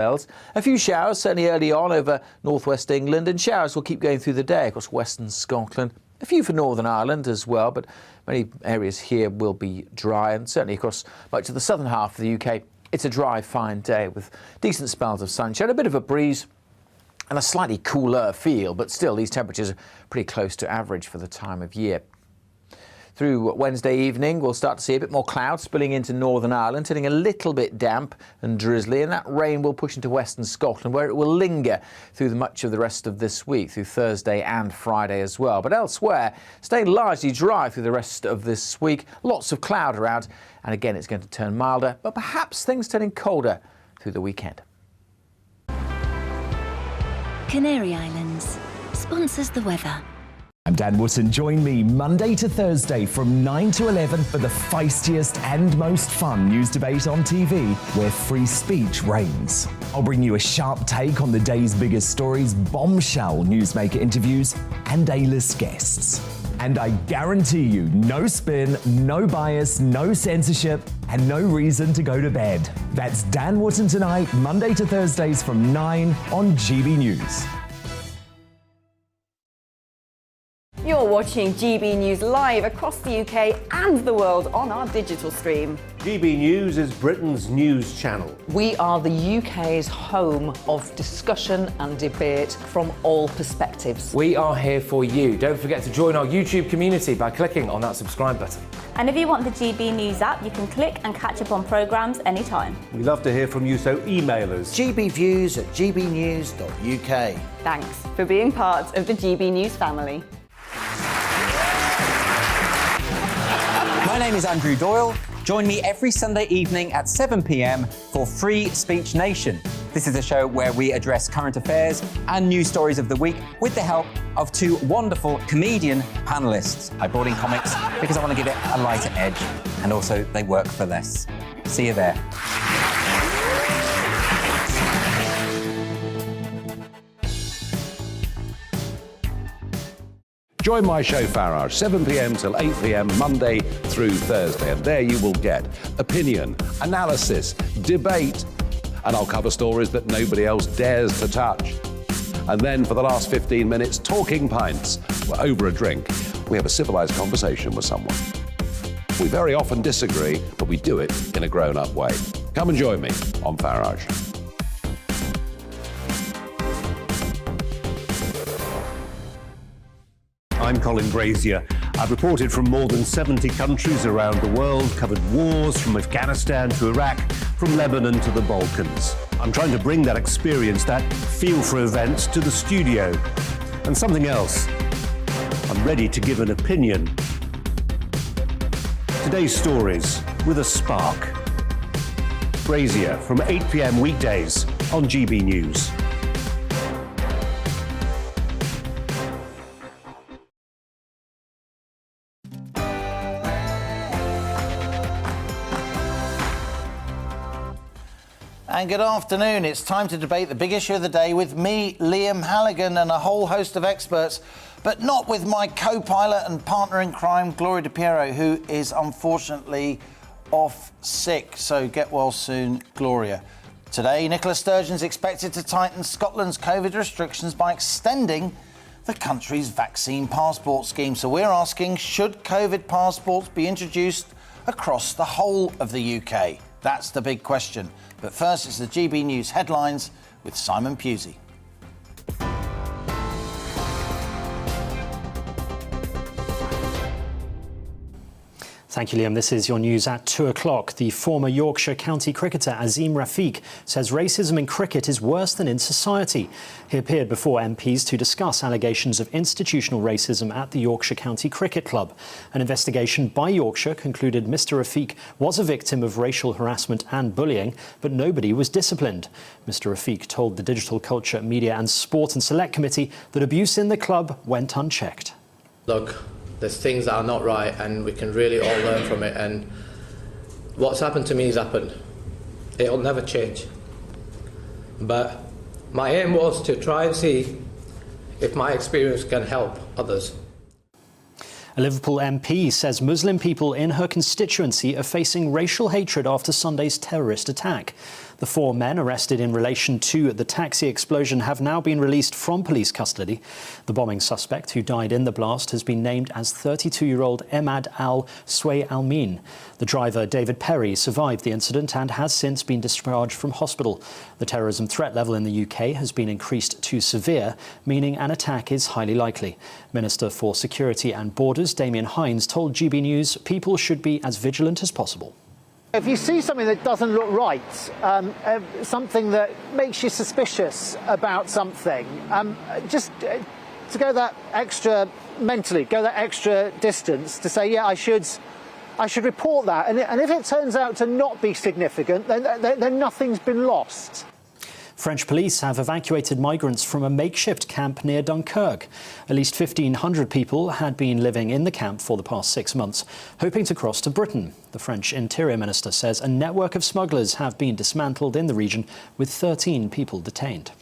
A few showers, certainly early on over northwest England, and showers will keep going through the day across western Scotland. A few for Northern Ireland as well, but many areas here will be dry, and certainly across much of the southern half of the UK, it's a dry, fine day with decent spells of sunshine, a bit of a breeze and a slightly cooler feel, but still these temperatures are pretty close to average for the time of year. Through Wednesday evening, we'll start to see a bit more cloud spilling into Northern Ireland, turning a little bit damp and drizzly, and that rain will push into western Scotland, where it will linger through much of the rest of this week, through Thursday and Friday as well. But elsewhere, staying largely dry through the rest of this week. Lots of cloud around, and again, it's going to turn milder, but perhaps things turning colder through the weekend. Canary Islands sponsors the weather. I'm Dan Wootton. Join me Monday to Thursday from 9 to 11 for the feistiest and most fun news debate on TV, where free speech reigns. I'll bring you a sharp take on the day's biggest stories, bombshell newsmaker interviews, and A-list guests. And I guarantee you, no spin, no bias, no censorship, and no reason to go to bed. That's Dan Wootton tonight, Monday to Thursdays from 9 on GB News. You're watching GB News live across the UK and the world on our digital stream. GB News is Britain's news channel. We are the UK's home of discussion and debate from all perspectives. We are here for you. Don't forget to join our YouTube community by clicking on that subscribe button. And if you want the GB News app, you can click and catch up on programmes anytime. We love to hear from you, so email us. gbviews@gbnews.uk. Thanks for being part of the GB News family. My name is Andrew Doyle. Join me every Sunday evening at 7 p.m. for Free Speech Nation. This is a show where we address current affairs and news stories of the week with the help of two wonderful comedian panellists. I brought in comics because I want to give it a lighter edge, and also they work for less. See you there. Join my show Farage, 7 p.m. till 8 p.m. Monday through Thursday, and there you will get opinion, analysis, debate, and I'll cover stories that nobody else dares to touch. And then for the last 15 minutes, talking pints. We're over a drink. We have a civilised conversation with someone. We very often disagree, but we do it in a grown-up way. Come and join me on Farage. I'm Colin Brazier. I've reported from more than 70 countries around the world, covered wars from Afghanistan to Iraq, from Lebanon to the Balkans. I'm trying to bring that experience, that feel for events, to the studio. And something else, I'm ready to give an opinion. Today's stories with a spark. Brazier from 8 p.m. weekdays on GB News. And good afternoon. It's time to debate the big issue of the day with me, Liam Halligan, and a whole host of experts, but not with my co-pilot and partner in crime, Gloria de Piero, who is unfortunately off sick. So get well soon, Gloria. Today, Nicola Sturgeon's expected to tighten Scotland's COVID restrictions by extending the country's vaccine passport scheme. So we're asking, should COVID passports be introduced across the whole of the UK? That's the big question. But first, it's the GB News headlines with Simon Pusey. Thank you, Liam. This is your news at 2 o'clock. The former Yorkshire county cricketer Azim Rafiq says racism in cricket is worse than in society. He appeared before MPs to discuss allegations of institutional racism at the Yorkshire County Cricket Club. An investigation by Yorkshire concluded Mr Rafiq was a victim of racial harassment and bullying, but nobody was disciplined. Mr Rafiq told the Digital Culture, Media and Sport and Select Committee that abuse in the club went unchecked. Look, there's things that are not right, and we can really all learn from it, and what's happened to me has happened. It'll never change. But my aim was to try and see if my experience can help others. A Liverpool MP says Muslim people in her constituency are facing racial hatred after Sunday's terrorist attack. The 4 men arrested in relation to the taxi explosion have now been released from police custody. The bombing suspect who died in the blast has been named as 32-year-old Emad al-Sway-Almin. The driver, David Perry, survived the incident and has since been discharged from hospital. The terrorism threat level in the UK has been increased to severe, meaning an attack is highly likely. Minister for Security and Borders, Damien Hines, told GB News people should be as vigilant as possible. If you see something that doesn't look right, something that makes you suspicious about something, just to go that extra mentally, go that extra distance to say, yeah, I should report that. And if it turns out to not be significant, then nothing's been lost. French police have evacuated migrants from a makeshift camp near Dunkirk. At least 1,500 people had been living in the camp for the past 6 months, hoping to cross to Britain. The French Interior Minister says a network of smugglers have been dismantled in the region, with 13 people detained.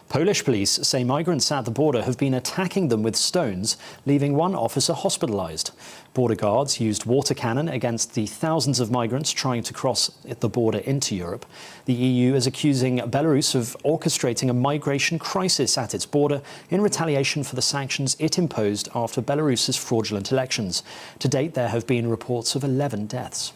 Polish police say migrants at the border have been attacking them with stones, leaving one officer hospitalised. Border guards used water cannon against the thousands of migrants trying to cross the border into Europe. The EU is accusing Belarus of orchestrating a migration crisis at its border in retaliation for the sanctions it imposed after Belarus's fraudulent elections. To date, there have been reports of 11 deaths.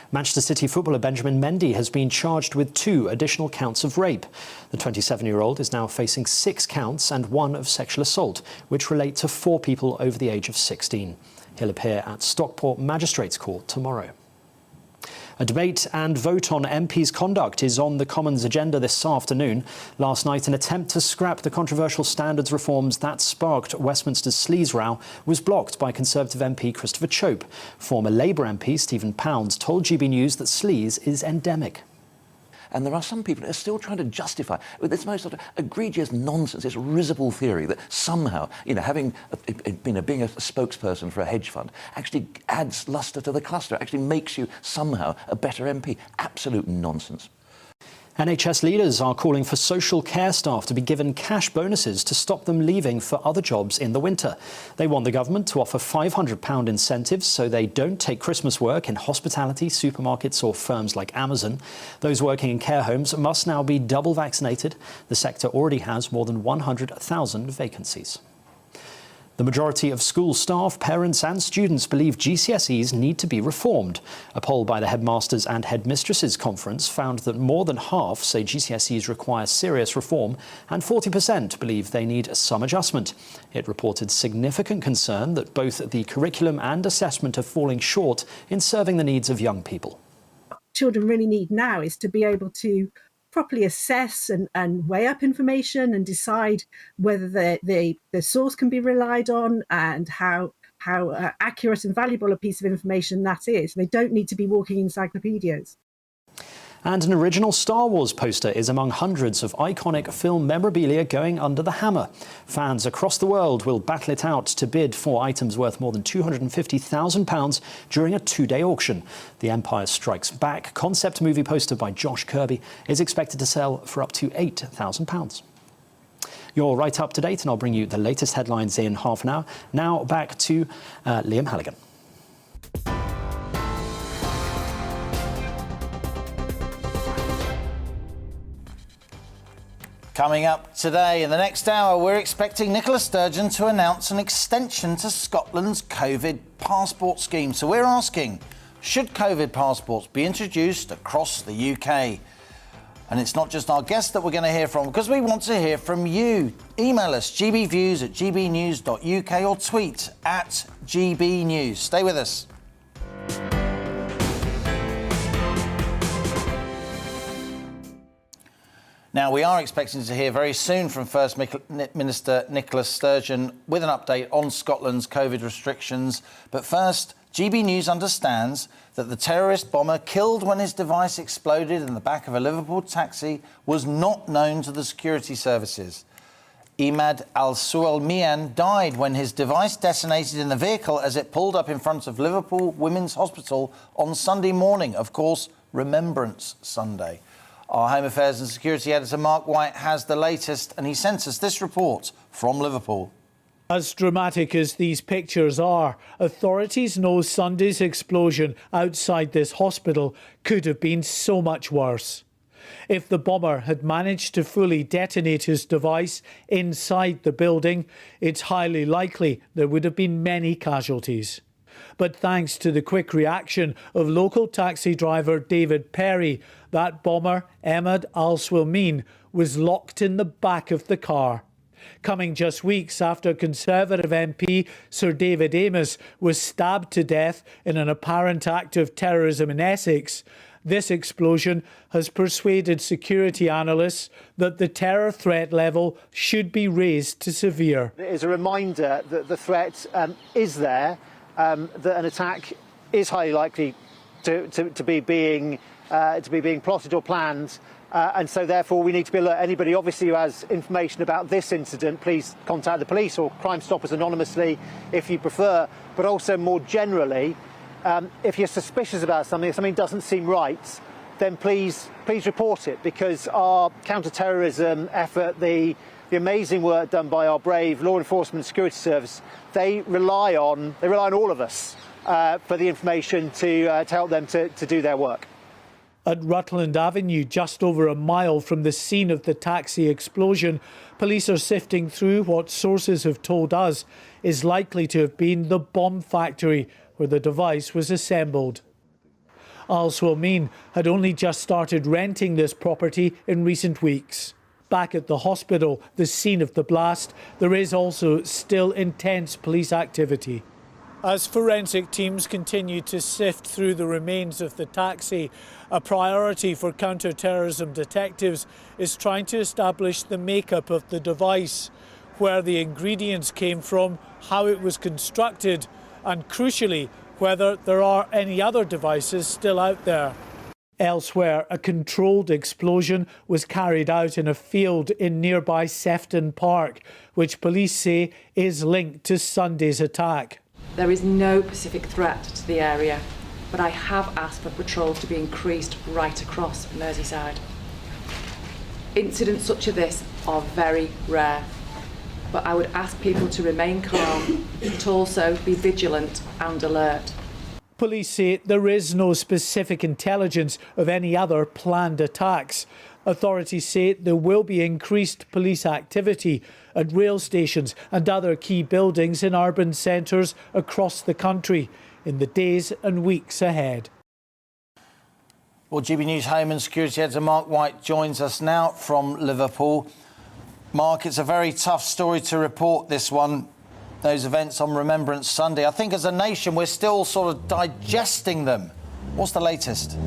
Manchester City footballer Benjamin Mendy has been charged with 2 additional counts of rape. The 27-year-old is now facing 6 counts and 1 of sexual assault, which relate to 4 people over the age of 16. He'll appear at Stockport Magistrates Court tomorrow. A debate and vote on MPs' conduct is on the Commons' agenda this afternoon. Last night, an attempt to scrap the controversial standards reforms that sparked Westminster's sleaze row was blocked by Conservative MP Christopher Chope. Former Labour MP Stephen Pounds told GB News that sleaze is endemic. And there are some people who are still trying to justify with this most sort of egregious nonsense, this risible theory that somehow, having being a spokesperson for a hedge fund actually adds lustre to the cluster, actually makes you somehow a better MP. Absolute nonsense. NHS leaders are calling for social care staff to be given cash bonuses to stop them leaving for other jobs in the winter. They want the government to offer £500 incentives so they don't take Christmas work in hospitality, supermarkets or firms like Amazon. Those working in care homes must now be double vaccinated. The sector already has more than 100,000 vacancies. The majority of school staff, parents and students believe GCSEs need to be reformed. A poll by the Headmasters and Headmistresses Conference found that more than half say GCSEs require serious reform and 40% believe they need some adjustment. It reported significant concern that both the curriculum and assessment are falling short in serving the needs of young people. What children really need now is to be able to properly assess and weigh up information and decide whether the source can be relied on and how accurate and valuable a piece of information that is. They don't need to be walking encyclopedias. And an original Star Wars poster is among hundreds of iconic film memorabilia going under the hammer. Fans across the world will battle it out to bid for items worth more than £250,000 during a 2-day auction. The Empire Strikes Back concept movie poster by Josh Kirby is expected to sell for up to £8,000. You're right up to date, and I'll bring you the latest headlines in half an hour. Now back to Liam Halligan. Coming up today, in the next hour, we're expecting Nicola Sturgeon to announce an extension to Scotland's COVID passport scheme. So we're asking, should COVID passports be introduced across the UK? And it's not just our guests that we're going to hear from, because we want to hear from you. Email us, gbviews@gbnews.uk, or tweet @gbnews. Stay with us. Now, we are expecting to hear very soon from First Minister Nicola Sturgeon with an update on Scotland's COVID restrictions. But first, GB News understands that the terrorist bomber killed when his device exploded in the back of a Liverpool taxi was not known to the security services. Emad al-Sway-Almin died when his device detonated in the vehicle as it pulled up in front of Liverpool Women's Hospital on Sunday morning, of course, Remembrance Sunday. Our Home Affairs and Security Editor Mark White has the latest, and he sent us this report from Liverpool. As dramatic as these pictures are, authorities know Sunday's explosion outside this hospital could have been so much worse. If the bomber had managed to fully detonate his device inside the building, it's highly likely there would have been many casualties. But thanks to the quick reaction of local taxi driver David Perry, that bomber, Ahmed Al-Swilmeen, was locked in the back of the car. Coming just weeks after Conservative MP Sir David Amess was stabbed to death in an apparent act of terrorism in Essex, this explosion has persuaded security analysts that the terror threat level should be raised to severe. It is a reminder that the threat is there, that an attack is highly likely to be being plotted or planned. And so therefore we need to be alert. Anybody obviously who has information about this incident, please contact the police or Crime Stoppers anonymously if you prefer. But also more generally, if you're suspicious about something, if something doesn't seem right, then please report it, because our counter-terrorism effort, the amazing work done by our brave law enforcement and security service, they rely on all of us for the information to help them to do their work. At Rutland Avenue, just over a mile from the scene of the taxi explosion, police are sifting through what sources have told us is likely to have been the bomb factory where the device was assembled. Al-Swilmeen had only just started renting this property in recent weeks. Back at the hospital, the scene of the blast, there is also still intense police activity. As forensic teams continue to sift through the remains of the taxi, a priority for counter-terrorism detectives is trying to establish the makeup of the device, where the ingredients came from, how it was constructed, and crucially, whether there are any other devices still out there. Elsewhere, a controlled explosion was carried out in a field in nearby Sefton Park, which police say is linked to Sunday's attack. There is no specific threat to the area, but I have asked for patrols to be increased right across Merseyside. Incidents such as this are very rare, but I would ask people to remain calm, but also be vigilant and alert. Police say there is no specific intelligence of any other planned attacks. Authorities say there will be increased police activity at rail stations and other key buildings in urban centres across the country in the days and weeks ahead. Well, GB News Home and Security Editor Mark White joins us now from Liverpool. Mark, it's a very tough story to report, this one, those events on Remembrance Sunday. I think as a nation we're still sort of digesting them. What's the latest?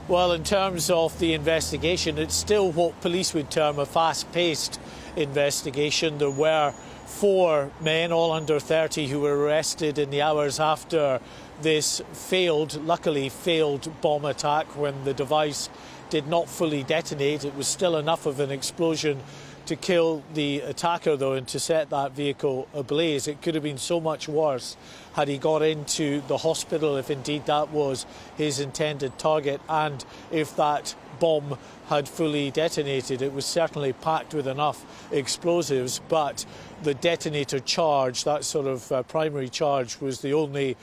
Well, in terms of the investigation, it's still what police would term a fast-paced investigation. There were 4 men, all under 30, who were arrested in the hours after this luckily failed bomb attack when the device did not fully detonate. It was still enough of an explosion to kill the attacker, though, and to set that vehicle ablaze. It could have been so much worse had he got into the hospital, if indeed that was his intended target, and if that bomb had fully detonated. It was certainly packed with enough explosives, but the detonator charge, that sort of primary charge, was the only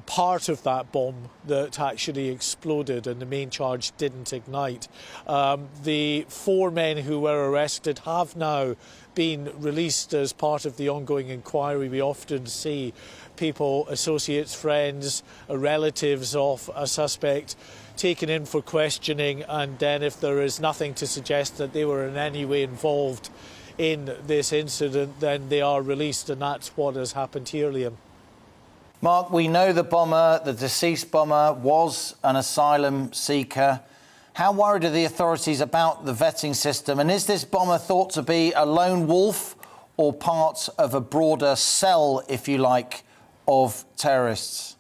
part of that bomb that actually exploded, and the main charge didn't ignite. The 4 men who were arrested have now been released as part of the ongoing inquiry. We often see people, associates, friends, relatives of a suspect taken in for questioning, and then if there is nothing to suggest that they were in any way involved in this incident, then they are released, and that's what has happened here, Liam. Mark, we know the bomber, the deceased bomber, was an asylum seeker. How worried are the authorities about the vetting system? And is this bomber thought to be a lone wolf or part of a broader cell, if you like, of terrorists?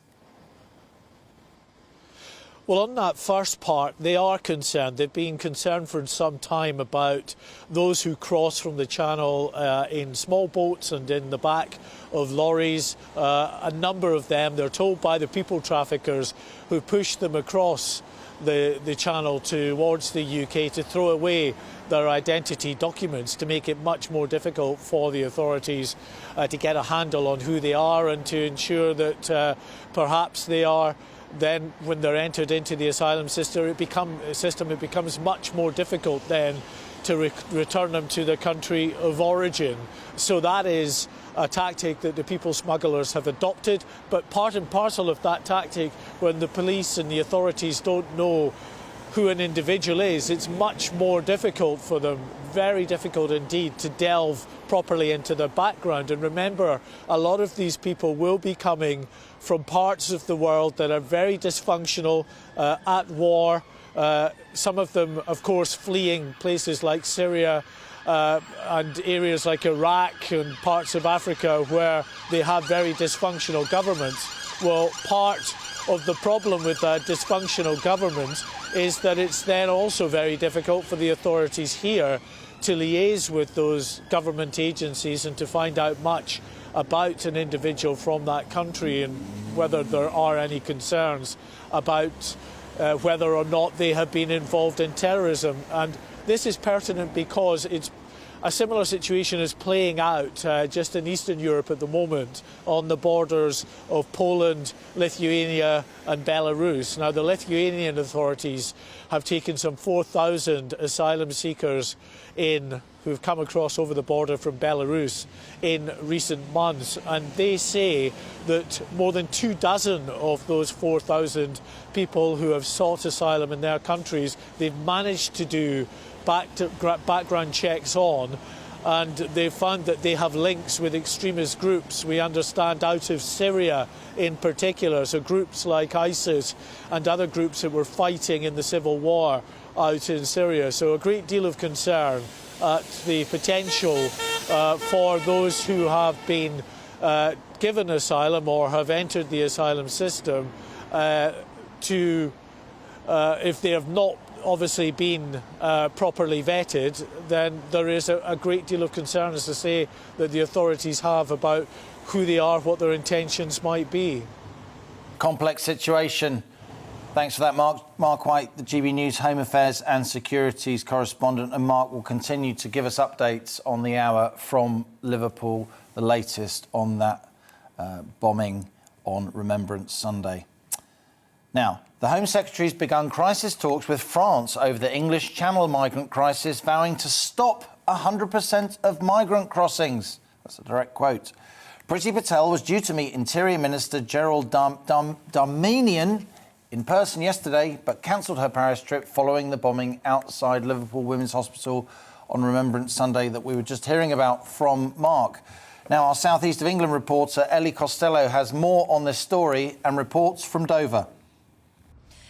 Well, on that first part, they are concerned. They've been concerned for some time about those who cross from the channel in small boats and in the back of lorries. A number of them, they're told by the people traffickers who push them across the channel towards the UK to throw away their identity documents, to make it much more difficult for the authorities to get a handle on who they are, and to ensure that perhaps they are then, when they're entered into the asylum system, it becomes much more difficult then to return them to their country of origin. So that is a tactic that the people smugglers have adopted, but part and parcel of that tactic, when the police and the authorities don't know who an individual is, it's much more difficult for them, very difficult indeed, to delve properly into their background. And remember, a lot of these people will be coming from parts of the world that are very dysfunctional, at war. Some of them, of course, fleeing places like Syria and areas like Iraq and parts of Africa where they have very dysfunctional governments. Well, part of the problem with that dysfunctional government is that it's then also very difficult for the authorities here to liaise with those government agencies and to find out much about an individual from that country, and whether there are any concerns about whether or not they have been involved in terrorism. And this is pertinent because it's a similar situation is playing out just in Eastern Europe at the moment on the borders of Poland, Lithuania and Belarus. Now, the Lithuanian authorities have taken some 4,000 asylum seekers in who've come across over the border from Belarus in recent months, and they say that more than 24 of those 4,000 people who have sought asylum in their countries, they've managed to do background checks on, and they found that they have links with extremist groups, we understand, out of Syria in particular, so groups like ISIS and other groups that were fighting in the civil war out in Syria. So a great deal of concern at the potential for those who have been given asylum or have entered the asylum system to, if they have not obviously been properly vetted, then there is a great deal of concern, as I say, that the authorities have about who they are, what their intentions might be. Complex situation. Thanks for that, Mark. Mark White, the GB News Home Affairs and Securities correspondent. And Mark will continue to give us updates on the hour from Liverpool, the latest on that bombing on Remembrance Sunday. Now, the Home Secretary's begun crisis talks with France over the English Channel migrant crisis, vowing to stop 100% of migrant crossings. That's a direct quote. Priti Patel was due to meet Interior Minister Gerald Darmanin in person yesterday, but cancelled her Paris trip following the bombing outside Liverpool Women's Hospital on Remembrance Sunday that we were just hearing about from Mark. Now, our South East of England reporter Ellie Costello has more on this story and reports from Dover.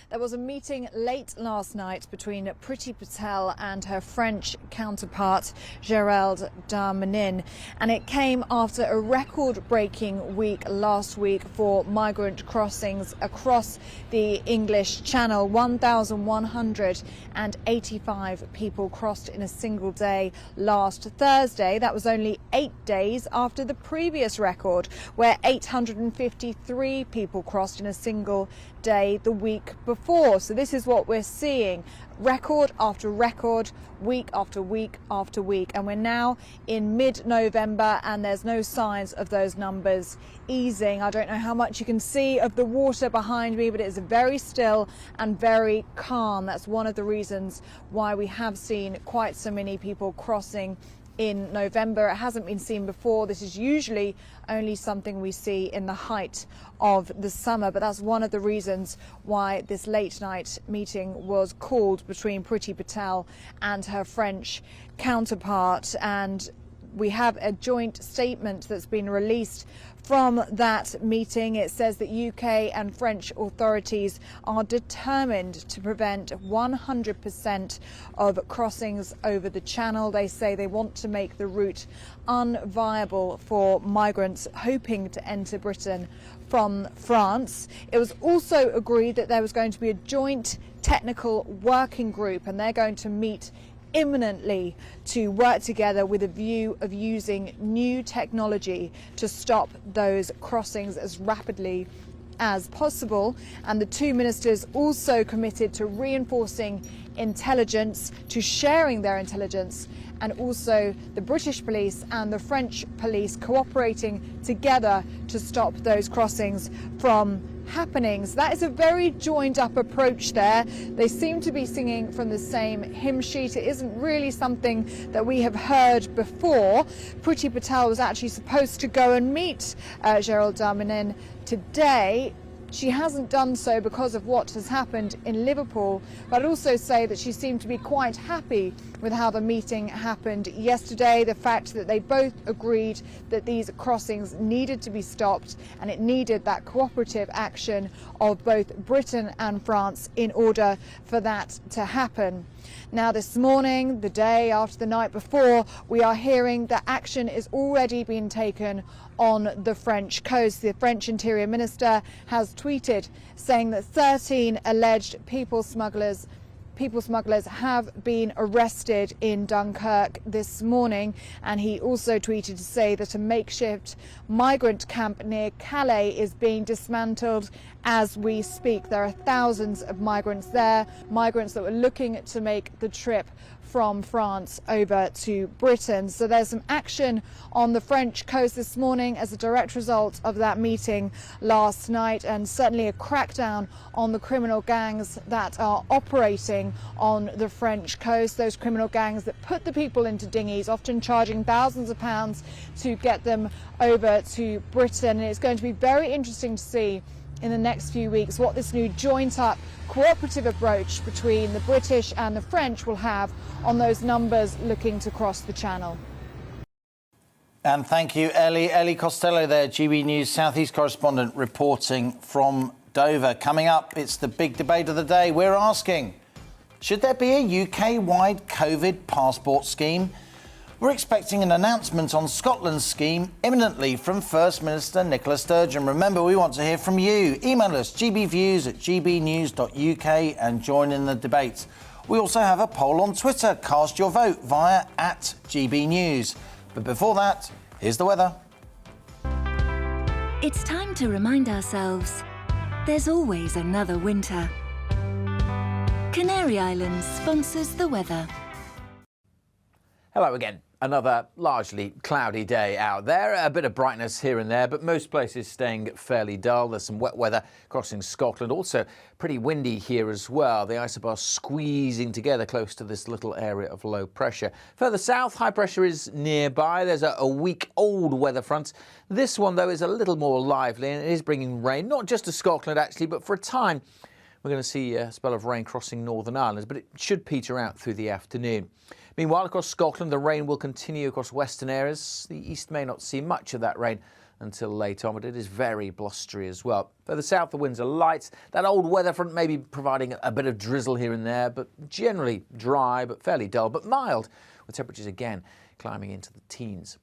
There was a meeting late last night between Priti Patel and her French counterpart, Gerald Darmanin, and it came after a record-breaking week last week for migrant crossings across the English Channel. 1,185 people crossed in a single day last Thursday. That was only 8 days after the previous record, where 853 people crossed in a single day the week before. So this is what we're seeing, record after record, week after week after week, and we're now in mid-November and there's no signs of those numbers easing. I don't know how much you can see of the water behind me, but it is very still and very calm. That's one of the reasons why we have seen quite so many people crossing in November. It hasn't been seen before. This is usually only something we see in the height of the summer, but that's one of the reasons why this late night meeting was called between Priti Patel and her French counterpart. And we have a joint statement that's been released from that meeting. It says that UK and French authorities are determined to prevent 100% of crossings over the Channel. They say they want to make the route unviable for migrants hoping to enter Britain from France. It was also agreed that there was going to be a joint technical working group, and they're going to meet imminently to work together with a view of using new technology to stop those crossings as rapidly as possible. And the two ministers also committed to reinforcing intelligence, to sharing their intelligence, and also the British police and the French police cooperating together to stop those crossings from happening. So that is a very joined up approach there. They seem to be singing from the same hymn sheet. It isn't really something that we have heard before. Priti Patel was actually supposed to go and meet Gérald Darmanin today. She hasn't done so because of what has happened in Liverpool, but I'd also say that she seemed to be quite happy with how the meeting happened yesterday, the fact that they both agreed that these crossings needed to be stopped and it needed that cooperative action of both Britain and France in order for that to happen. Now this morning, the day after the night before, we are hearing that action is already being taken on the French coast. The French Interior Minister has tweeted saying that 13 alleged people smugglers have been arrested in Dunkirk this morning, and he also tweeted to say that a makeshift migrant camp near Calais is being dismantled as we speak. There are thousands of migrants there, migrants that were looking to make the trip from France over to Britain. So there's some action on the French coast this morning as a direct result of that meeting last night, and certainly a crackdown on the criminal gangs that are operating on the French coast, those criminal gangs that put the people into dinghies, often charging thousands of pounds to get them over to Britain. And it's going to be very interesting to see in the next few weeks what this new joint up cooperative approach between the British and the French will have on those numbers looking to cross the channel. And thank you, Ellie. Ellie Costello there, GB News South East correspondent, reporting from Dover. Coming up, it's the big debate of the day. We're asking, should there be a UK-wide COVID passport scheme? We're expecting an announcement on Scotland's scheme imminently from First Minister Nicola Sturgeon. Remember, we want to hear from you. Email us gbviews@gbnews.uk and join in the debate. We also have a poll on Twitter. Cast your vote via @GBNews. But before that, here's the weather. It's time to remind ourselves there's always another winter. Canary Islands sponsors the weather. Hello again. Another largely cloudy day out there. A bit of brightness here and there, but most places staying fairly dull. There's some wet weather crossing Scotland. Also pretty windy here as well. The isobars squeezing together close to this little area of low pressure. Further south, high pressure is nearby. There's a week-old weather front. This one, though, is a little more lively, and it is bringing rain, not just to Scotland, actually, but for a time we're going to see a spell of rain crossing Northern Ireland, but it should peter out through the afternoon. Meanwhile, across Scotland, the rain will continue across western areas. The east may not see much of that rain until late on, but it is very blustery as well. Further south, the winds are light. That old weather front may be providing a bit of drizzle here and there, but generally dry, but fairly dull, but mild, with temperatures again climbing into the teens.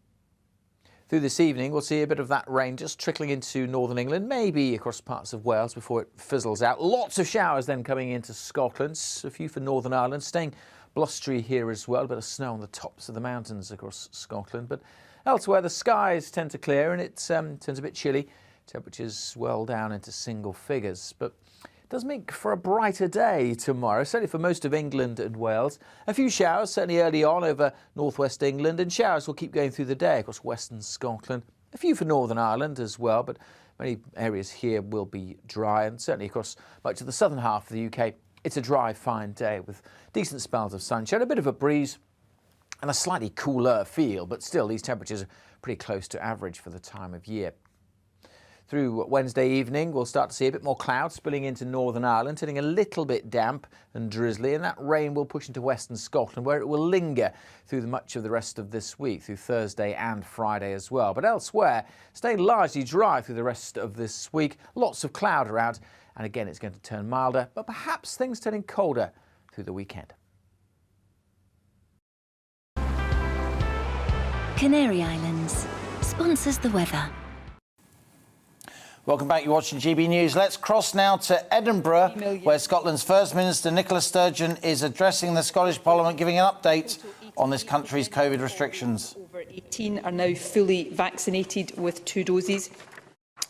Through this evening, we'll see a bit of that rain just trickling into northern England, maybe across parts of Wales before it fizzles out. Lots of showers then coming into Scotland, a few for Northern Ireland, staying blustery here as well. A bit of snow on the tops of the mountains across Scotland. But elsewhere, the skies tend to clear and it turns a bit chilly. Temperatures well down into single figures. But it does make for a brighter day tomorrow, certainly for most of England and Wales. A few showers, certainly early on over northwest England, and showers will keep going through the day across western Scotland. A few for Northern Ireland as well, but many areas here will be dry, and certainly across much of the southern half of the UK. It's a dry, fine day with decent spells of sunshine, a bit of a breeze and a slightly cooler feel, but still these temperatures are pretty close to average for the time of year. Through Wednesday evening, we'll start to see a bit more cloud spilling into Northern Ireland, turning a little bit damp and drizzly, and that rain will push into western Scotland, where it will linger through much of the rest of this week, through Thursday and Friday as well. But elsewhere, staying largely dry through the rest of this week. Lots of cloud around. And again, it's going to turn milder, but perhaps things turning colder through the weekend. Canary Islands sponsors the weather. Welcome back. You're watching GB News. Let's cross now to Edinburgh, where Scotland's First Minister Nicola Sturgeon is addressing the Scottish Parliament, giving an update on this country's COVID restrictions. Over 18 are now fully vaccinated with 2 doses.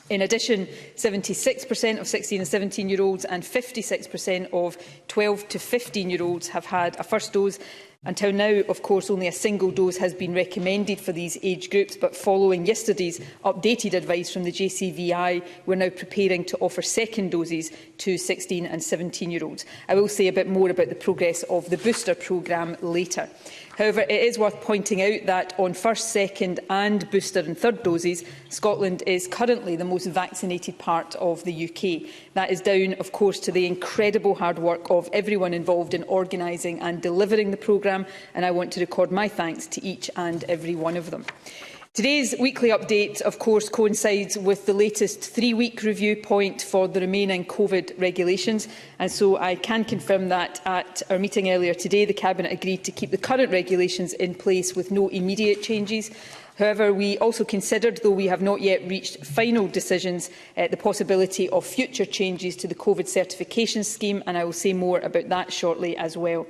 In addition, 76% of 16 and 17-year-olds and 56% of 12 to 15-year-olds have had a first dose. Until now, of course, only a single dose has been recommended for these age groups, but following yesterday's updated advice from the JCVI, we're now preparing to offer second doses to 16 and 17-year-olds. I will say a bit more about the progress of the booster programme later. However, it is worth pointing out that on first, second and booster and third doses, Scotland is currently the most vaccinated part of the UK. That is down, of course, to the incredible hard work of everyone involved in organising and delivering the programme, and I want to record my thanks to each and every one of them. Today's weekly update, of course, coincides with the latest 3-week review point for the remaining COVID regulations, and so I can confirm that at our meeting earlier today, the Cabinet agreed to keep the current regulations in place with no immediate changes. However, we also considered, though we have not yet reached final decisions, the possibility of future changes to the COVID certification scheme, and I will say more about that shortly as well.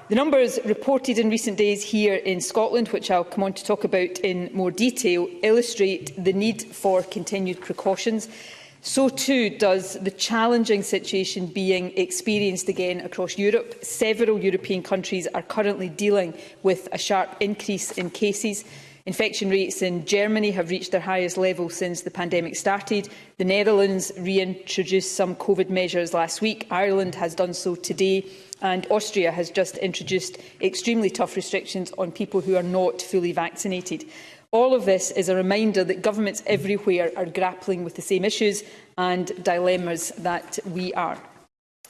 The numbers reported in recent days here in Scotland, which I'll come on to talk about in more detail, illustrate the need for continued precautions. So too does the challenging situation being experienced again across Europe. Several European countries are currently dealing with a sharp increase in cases. Infection rates in Germany have reached their highest level since the pandemic started. The Netherlands reintroduced some COVID measures last week. Ireland has done so today. And Austria has just introduced extremely tough restrictions on people who are not fully vaccinated. All of this is a reminder that governments everywhere are grappling with the same issues and dilemmas that we are.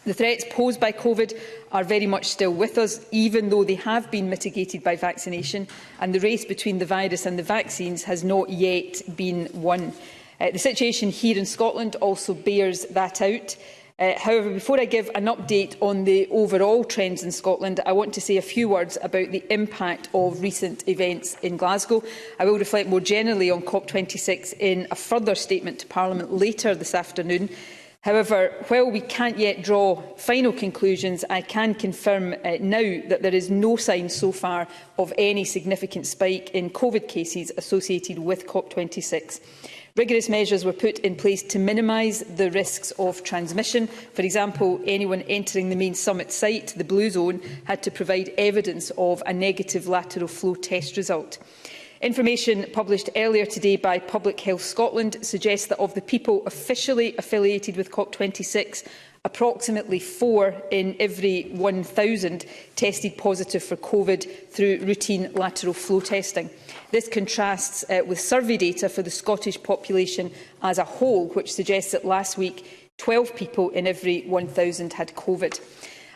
The threats posed by COVID are very much still with us, even though they have been mitigated by vaccination, and the race between the virus and the vaccines has not yet been won. The situation here in Scotland also bears that out. However, before I give an update on the overall trends in Scotland, I want to say a few words about the impact of recent events in Glasgow. I will reflect more generally on COP26 in a further statement to Parliament later this afternoon. However, while we can't yet draw final conclusions, I can confirm now that there is no sign so far of any significant spike in COVID cases associated with COP26. Rigorous measures were put in place to minimise the risks of transmission. For example, anyone entering the main summit site, the Blue Zone, had to provide evidence of a negative lateral flow test result. Information published earlier today by Public Health Scotland suggests that of the people officially affiliated with COP26, approximately 4 in every 1,000 tested positive for COVID through routine lateral flow testing. This contrasts with survey data for the Scottish population as a whole, which suggests that last week 12 people in every 1,000 had COVID.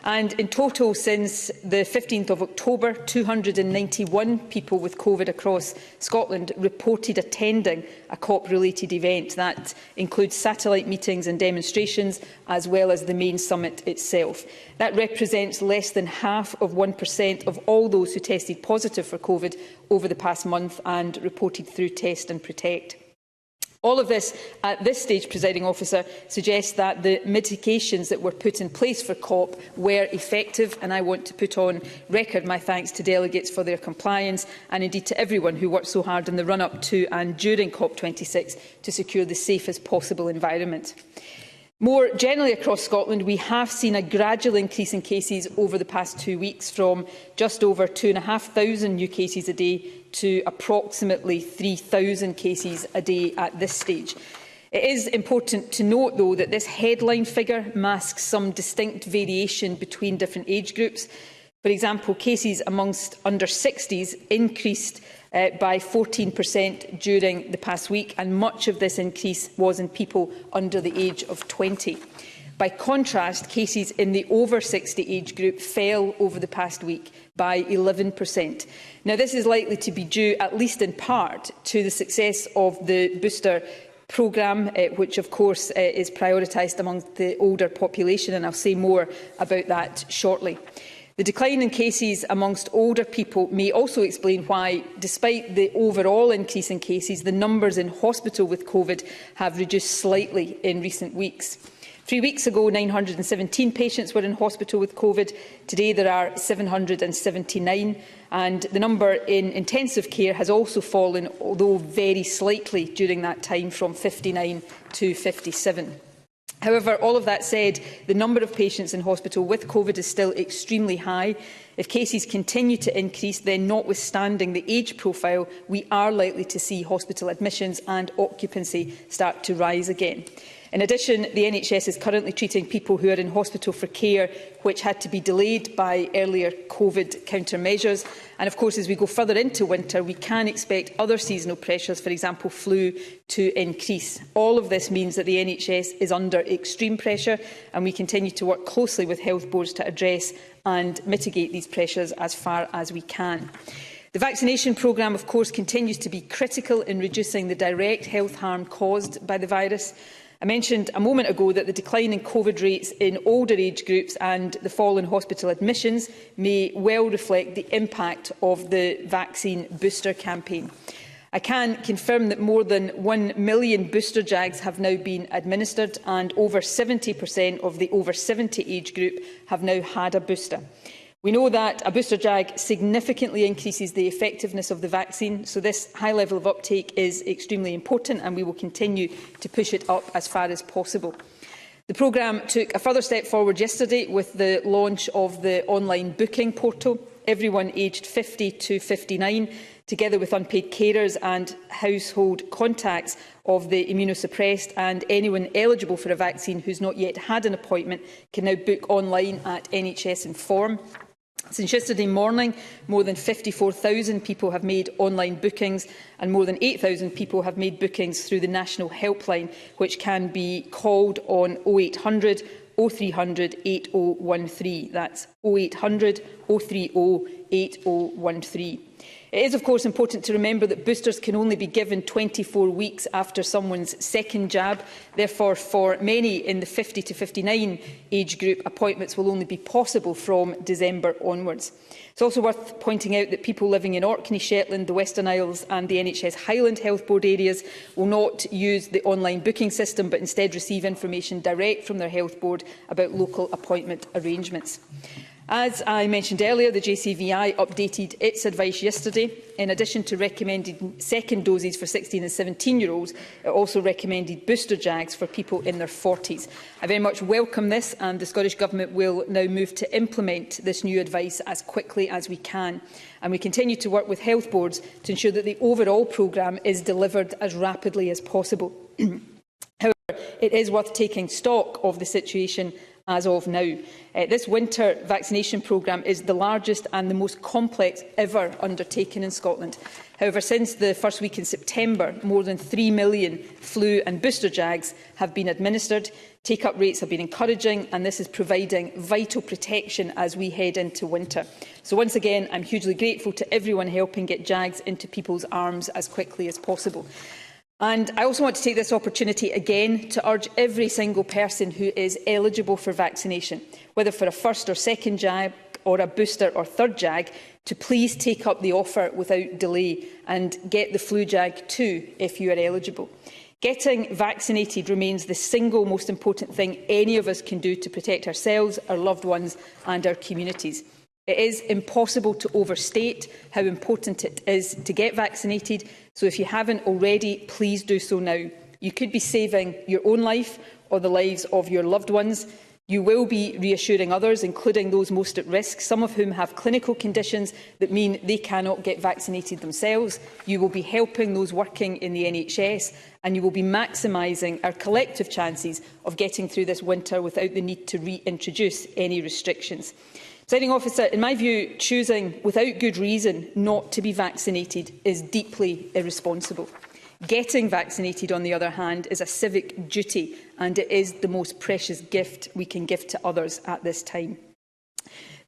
And in total, since the 15th of October, 291 people with COVID across Scotland reported attending a COP-related event. That includes satellite meetings and demonstrations, as well as the main summit itself. That represents less than half of 1% of all those who tested positive for COVID over the past month and reported through Test and Protect. All of this, at this stage, Presiding Officer, suggests that the mitigations that were put in place for COP were effective, and I want to put on record my thanks to delegates for their compliance and indeed to everyone who worked so hard in the run-up to and during COP26 to secure the safest possible environment. More generally across Scotland, we have seen a gradual increase in cases over the past 2 weeks, from just over 2,500 new cases a day to approximately 3,000 cases a day at this stage. It is important to note, though, that this headline figure masks some distinct variation between different age groups. For example, cases amongst under 60s increased by 14% during the past week, and much of this increase was in people under the age of 20. By contrast, cases in the over 60 age group fell over the past week by 11%. Now, this is likely to be due, at least in part, to the success of the booster programme, which of course is prioritised amongst the older population, and I'll say more about that shortly. The decline in cases amongst older people may also explain why, despite the overall increase in cases, the numbers in hospital with COVID have reduced slightly in recent weeks. 3 weeks ago, 917 patients were in hospital with COVID. Today, there are 779, and the number in intensive care has also fallen, although very slightly during that time, from 59 to 57. However, all of that said, the number of patients in hospital with COVID is still extremely high. If cases continue to increase, then notwithstanding the age profile, we are likely to see hospital admissions and occupancy start to rise again. In addition, the NHS is currently treating people who are in hospital for care which had to be delayed by earlier COVID countermeasures. And of course, as we go further into winter, we can expect other seasonal pressures, for example flu, to increase. All of this means that the NHS is under extreme pressure, and we continue to work closely with health boards to address and mitigate these pressures as far as we can. The vaccination programme, of course, continues to be critical in reducing the direct health harm caused by the virus. I mentioned a moment ago that the decline in COVID rates in older age groups and the fall in hospital admissions may well reflect the impact of the vaccine booster campaign. I can confirm that more than 1 million booster jags have now been administered, and over 70% of the over 70 age group have now had a booster. We know that a booster jag significantly increases the effectiveness of the vaccine, so this high level of uptake is extremely important, and we will continue to push it up as far as possible. The programme took a further step forward yesterday with the launch of the online booking portal. Everyone aged 50 to 59, together with unpaid carers and household contacts of the immunosuppressed and anyone eligible for a vaccine who's not yet had an appointment, can now book online at NHS Inform. Since yesterday morning, more than 54,000 people have made online bookings, and more than 8,000 people have made bookings through the national helpline, which can be called on 0800 0300 8013. That's 0800 030 8013. It is, of course, important to remember that boosters can only be given 24 weeks after someone's second jab. Therefore, for many in the 50 to 59 age group, appointments will only be possible from December onwards. It's also worth pointing out that people living in Orkney, Shetland, the Western Isles and the NHS Highland Health Board areas will not use the online booking system, but instead receive information direct from their health board about local appointment arrangements. As I mentioned earlier, the JCVI updated its advice yesterday. In addition to recommending second doses for 16 and 17-year-olds, it also recommended booster jags for people in their 40s. I very much welcome this, and the Scottish Government will now move to implement this new advice as quickly as we can. And we continue to work with health boards to ensure that the overall programme is delivered as rapidly as possible. However, it is worth taking stock of the situation as of now. This winter vaccination programme is the largest and the most complex ever undertaken in Scotland. However, since the first week in September, more than 3 million flu and booster jags have been administered. Take-up rates have been encouraging, and this is providing vital protection as we head into winter. So once again, I'm hugely grateful to everyone helping get jags into people's arms as quickly as possible. And I also want to take this opportunity again to urge every single person who is eligible for vaccination, whether for a first or second jab or a booster or third jag, to please take up the offer without delay and get the flu jag too if you are eligible. Getting vaccinated remains the single most important thing any of us can do to protect ourselves, our loved ones and our communities. It is impossible to overstate how important it is to get vaccinated, so if you haven't already, please do so now. You could be saving your own life or the lives of your loved ones. You will be reassuring others, including those most at risk, some of whom have clinical conditions that mean they cannot get vaccinated themselves. You will be helping those working in the NHS, and you will be maximising our collective chances of getting through this winter without the need to reintroduce any restrictions. Presiding Officer, in my view, choosing without good reason not to be vaccinated is deeply irresponsible. Getting vaccinated, on the other hand, is a civic duty, and it is the most precious gift we can give to others at this time.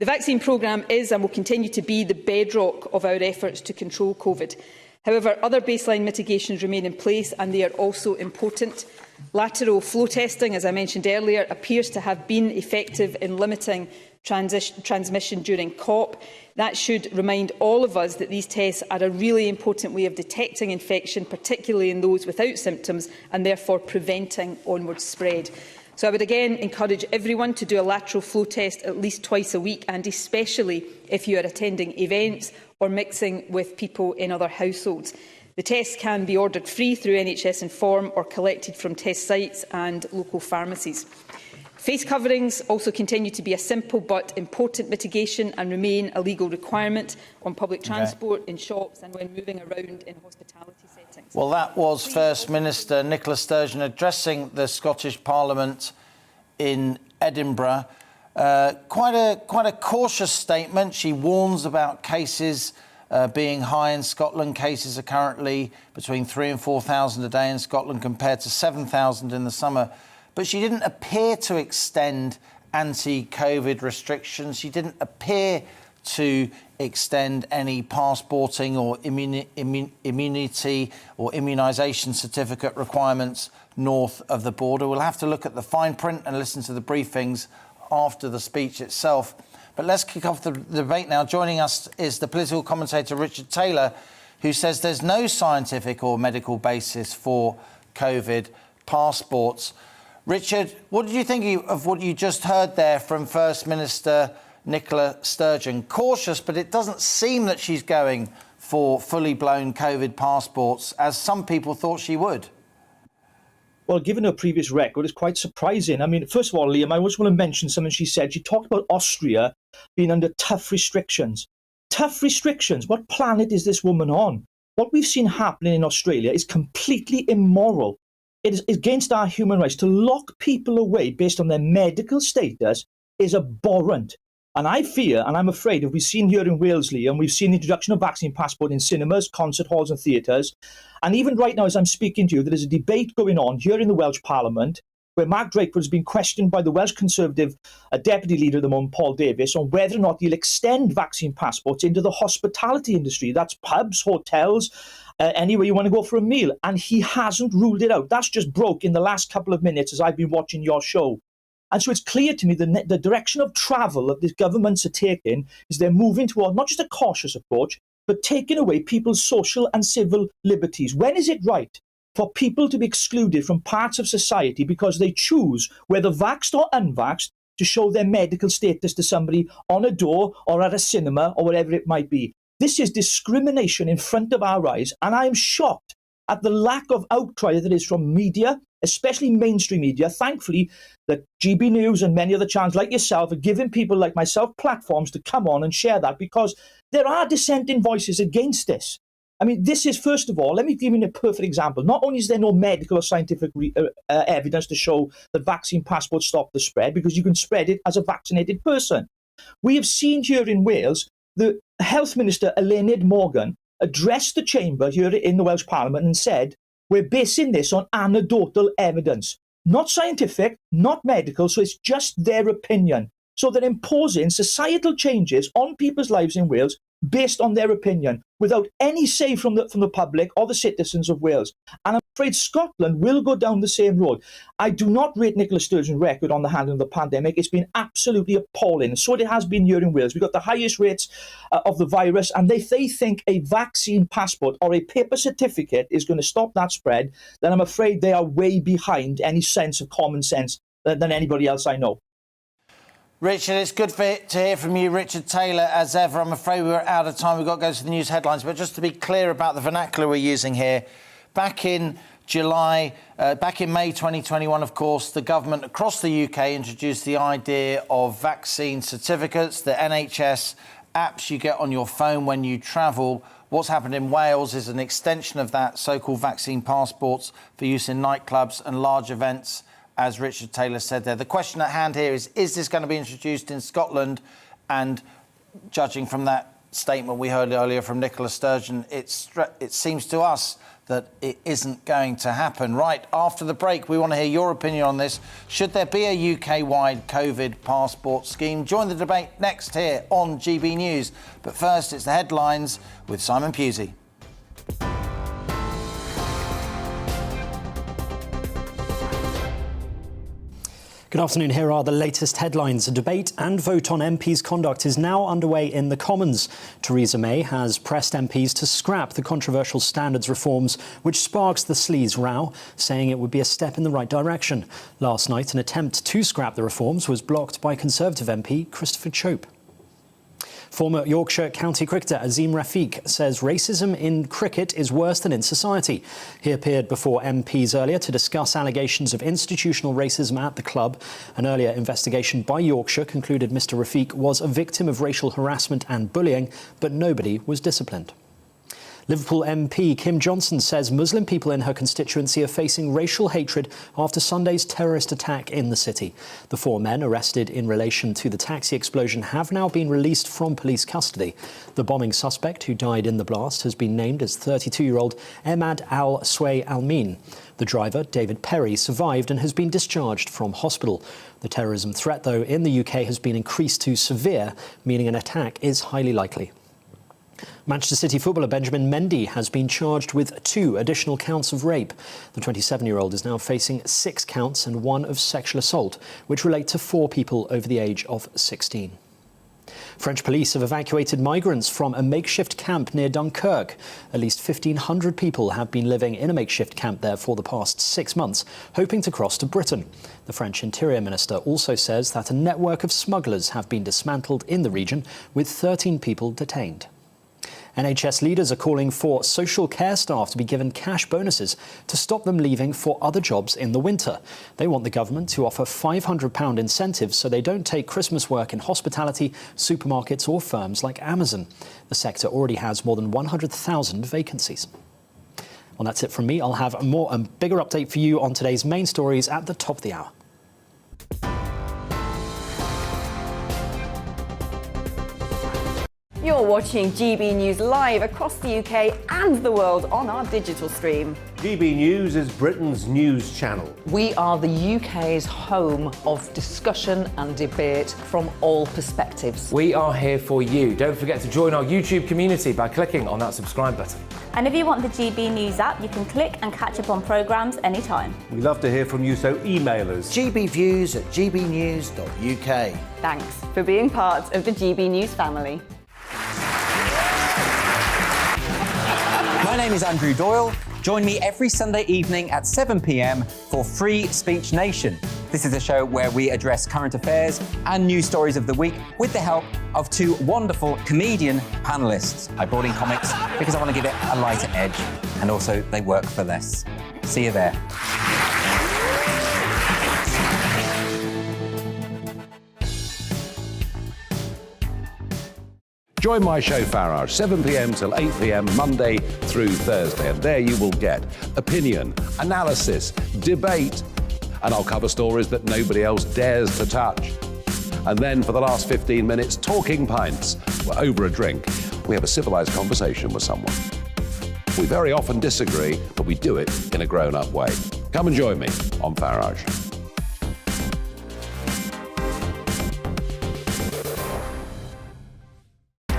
The vaccine programme is and will continue to be the bedrock of our efforts to control COVID. However, other baseline mitigations remain in place, and they are also important. Lateral flow testing, as I mentioned earlier, appears to have been effective in limiting transmission during COP. That should remind all of us that these tests are a really important way of detecting infection, particularly in those without symptoms, and therefore preventing onward spread. So I would again encourage everyone to do a lateral flow test at least twice a week, and especially if you are attending events or mixing with people in other households. The tests can be ordered free through NHS Inform or collected from test sites and local pharmacies. Face coverings also continue to be a simple but important mitigation and remain a legal requirement on public transport, in shops and when moving around in hospitality settings. Well, that was First Minister Nicola Sturgeon addressing the Scottish Parliament in Edinburgh. Quite a cautious statement. She warns about cases being high in Scotland. Cases are currently between 3,000 and 4,000 a day in Scotland compared to 7,000 in the summer. But she didn't appear to extend anti-COVID restrictions. She didn't appear to extend any passporting or immunity or immunisation certificate requirements north of the border. We'll have to look at the fine print and listen to the briefings after the speech itself. But let's kick off the debate now. Joining us is the political commentator Richard Taylor, who says there's no scientific or medical basis for COVID passports. Richard, what did you think of what you just heard there from First Minister Nicola Sturgeon? Cautious, but it doesn't seem that she's going for fully blown COVID passports, as some people thought she would. Well, given her previous record, it's quite surprising. I mean, first of all, Liam, I just want to mention something she said. She talked about Austria being under tough restrictions. Tough restrictions? What planet is this woman on? What we've seen happening in Australia is completely immoral. It is against our human rights. To lock people away based on their medical status is abhorrent. And I fear, and I'm afraid, if we've seen here in Wales, Liam, we've seen the introduction of vaccine passport in cinemas, concert halls and theatres. And even right now, as I'm speaking to you, there is a debate going on here in the Welsh Parliament where Mark Drakeford has been questioned by the Welsh Conservative Deputy Leader at the moment, Paul Davies, on whether or not he'll extend vaccine passports into the hospitality industry. That's pubs, hotels, anywhere you want to go for a meal. And he hasn't ruled it out. That's just broke in the last couple of minutes as I've been watching your show. And so it's clear to me the direction of travel that these governments are taking is they're moving toward not just a cautious approach, but taking away people's social and civil liberties. When is it right for people to be excluded from parts of society because they choose, whether vaxxed or unvaxxed, to show their medical status to somebody on a door or at a cinema or whatever it might be? This is discrimination in front of our eyes, and I am shocked at the lack of outcry that is from media, especially mainstream media. Thankfully, that GBNews and many other channels like yourself are giving people like myself platforms to come on and share that, because there are dissenting voices against this. I mean, this is, first of all, let me give you a perfect example. Not only is there no medical or scientific evidence to show that vaccine passports stop the spread, because you can spread it as a vaccinated person. We have seen here in Wales, the Health Minister, Eluned Morgan, addressed the chamber here in the Welsh Parliament and said, we're basing this on anecdotal evidence, not scientific, not medical, so it's just their opinion. So they're imposing societal changes on people's lives in Wales based on their opinion, without any say from the public or the citizens of Wales. And I'm afraid Scotland will go down the same road. I do not rate Nicola Sturgeon's record on the handling of the pandemic. It's been absolutely appalling. So it has been here in Wales. We've got the highest rates of the virus, and if they think a vaccine passport or a paper certificate is going to stop that spread, then I'm afraid they are way behind any sense of common sense than anybody else I know. Richard, it's good to hear from you. Richard Taylor, as ever. I'm afraid we're out of time. We've got to go to the news headlines. But just to be clear about the vernacular we're using here, back in May 2021, of course, the government across the UK introduced the idea of vaccine certificates, the NHS apps you get on your phone when you travel. What's happened in Wales is an extension of that, so-called vaccine passports for use in nightclubs and large events, as Richard Taylor said there. The question at hand here is this going to be introduced in Scotland? And judging from that statement we heard earlier from Nicola Sturgeon, it seems to us that it isn't going to happen. Right, after the break, we want to hear your opinion on this. Should there be a UK-wide COVID passport scheme? Join the debate next here on GB News. But first, it's the headlines with Simon Pusey. Good afternoon. Here are the latest headlines. A debate and vote on MPs' conduct is now underway in the Commons. Theresa May has pressed MPs to scrap the controversial standards reforms, which sparks the sleaze row, saying it would be a step in the right direction. Last night, an attempt to scrap the reforms was blocked by Conservative MP Christopher Chope. Former Yorkshire county cricketer Azim Rafiq says racism in cricket is worse than in society. He appeared before MPs earlier to discuss allegations of institutional racism at the club. An earlier investigation by Yorkshire concluded Mr Rafiq was a victim of racial harassment and bullying, but nobody was disciplined. Liverpool MP Kim Johnson says Muslim people in her constituency are facing racial hatred after Sunday's terrorist attack in the city. The 4 men arrested in relation to the taxi explosion have now been released from police custody. The bombing suspect who died in the blast has been named as 32-year-old Emad Al-Sway Al-Min. The driver, David Perry, survived and has been discharged from hospital. The terrorism threat, though, in the UK has been increased to severe, meaning an attack is highly likely. Manchester City footballer Benjamin Mendy has been charged with 2 additional counts of rape. The 27-year-old is now facing 6 counts and 1 of sexual assault, which relate to 4 people over the age of 16. French police have evacuated migrants from a makeshift camp near Dunkirk. At least 1,500 people have been living in a makeshift camp there for the past 6 months, hoping to cross to Britain. The French Interior Minister also says that a network of smugglers have been dismantled in the region, with 13 people detained. NHS leaders are calling for social care staff to be given cash bonuses to stop them leaving for other jobs in the winter. They want the government to offer £500 incentives so they don't take Christmas work in hospitality, supermarkets or firms like Amazon. The sector already has more than 100,000 vacancies. Well, that's it from me. I'll have a bigger update for you on today's main stories at the top of the hour. You're watching GB News live across the UK and the world on our digital stream. GB News is Britain's news channel. We are the UK's home of discussion and debate from all perspectives. We are here for you. Don't forget to join our YouTube community by clicking on that subscribe button. And if you want the GB News app, you can click and catch up on programmes anytime. We love to hear from you, so email us. gbviews@gbnews.uk. Thanks for being part of the GB News family. My name is Andrew Doyle. Join me every Sunday evening at 7 p.m. for Free Speech Nation. This is a show where we address current affairs and news stories of the week with the help of 2 wonderful comedian panellists. I brought in comics because I want to give it a lighter edge, and also they work for less. See you there. Join my show Farage, 7 p.m. till 8 p.m. Monday through Thursday. And there you will get opinion, analysis, debate, and I'll cover stories that nobody else dares to touch. And then for the last 15 minutes, talking pints. We're over a drink. We have a civilised conversation with someone. We very often disagree, but we do it in a grown-up way. Come and join me on Farage.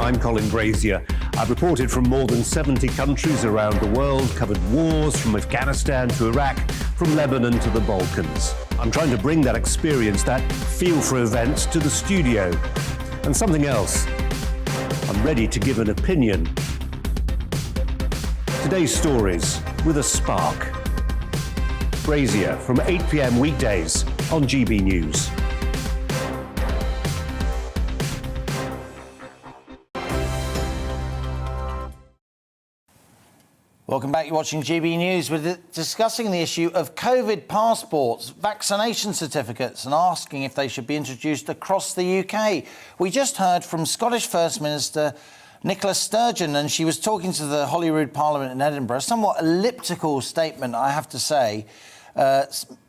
I'm Colin Brazier. I've reported from more than 70 countries around the world, covered wars from Afghanistan to Iraq, from Lebanon to the Balkans. I'm trying to bring that experience, that feel for events, to the studio. And something else. I'm ready to give an opinion. Today's stories with a spark. Brazier from 8 p.m. weekdays on GB News. Welcome back. You're watching GB News. We're discussing the issue of COVID passports, vaccination certificates, and asking if they should be introduced across the UK. We just heard from Scottish First Minister Nicola Sturgeon, and she was talking to the Holyrood Parliament in Edinburgh. A somewhat elliptical statement, I have to say.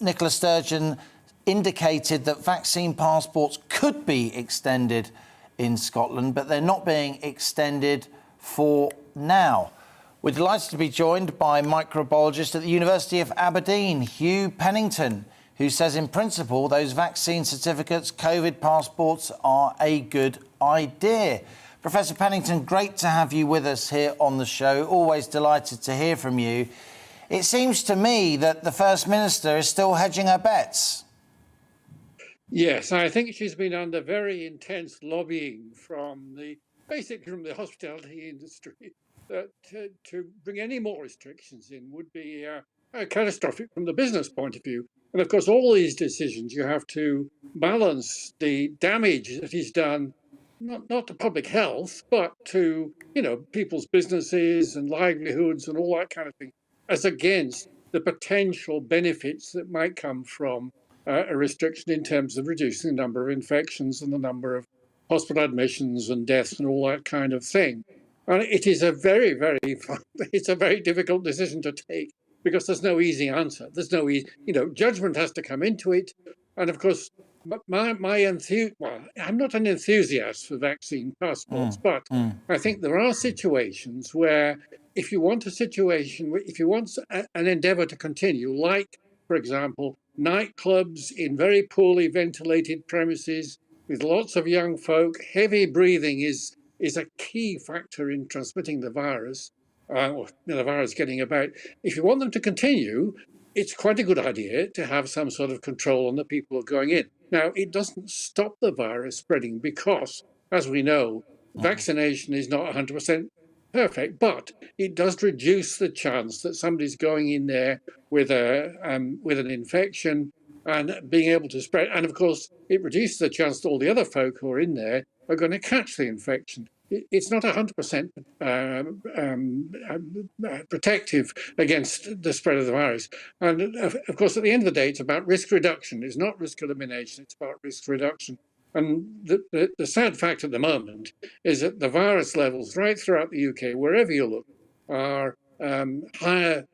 Nicola Sturgeon indicated that vaccine passports could be extended in Scotland, but they're not being extended for now. We're delighted to be joined by microbiologist at the University of Aberdeen, Hugh Pennington, who says in principle those vaccine certificates, COVID passports are a good idea. Professor Pennington, great to have you with us here on the show. Always delighted to hear from you. It seems to me that the First Minister is still hedging her bets. Yes, I think she's been under very intense lobbying basically from the hospitality industry that to bring any more restrictions in would be catastrophic from the business point of view. And of course, all these decisions, you have to balance the damage that is done, not to public health, but to, people's businesses and livelihoods and all that kind of thing, as against the potential benefits that might come from a restriction in terms of reducing the number of infections and the number of hospital admissions and deaths and all that kind of thing. And it is a very, it's a very difficult decision to take because there's no easy answer. There's no easy, judgment has to come into it. And of course, I'm not an enthusiast for vaccine passports, but I think there are situations where if you want an endeavour to continue, like, for example, nightclubs in very poorly ventilated premises with lots of young folk, heavy breathing is a key factor in transmitting the virus, or the virus getting about. If you want them to continue, it's quite a good idea to have some sort of control on the people who are going in. Now, it doesn't stop the virus spreading because, as we know, vaccination is not 100% perfect, but it does reduce the chance that somebody's going in there with an infection and being able to spread. And of course, it reduces the chance that all the other folk who are in there are going to catch the infection. It's not 100% protective against the spread of the virus. And of course, at the end of the day, it's about risk reduction. It's not risk elimination, it's about risk reduction. And the sad fact at the moment is that the virus levels right throughout the UK, wherever you look, are far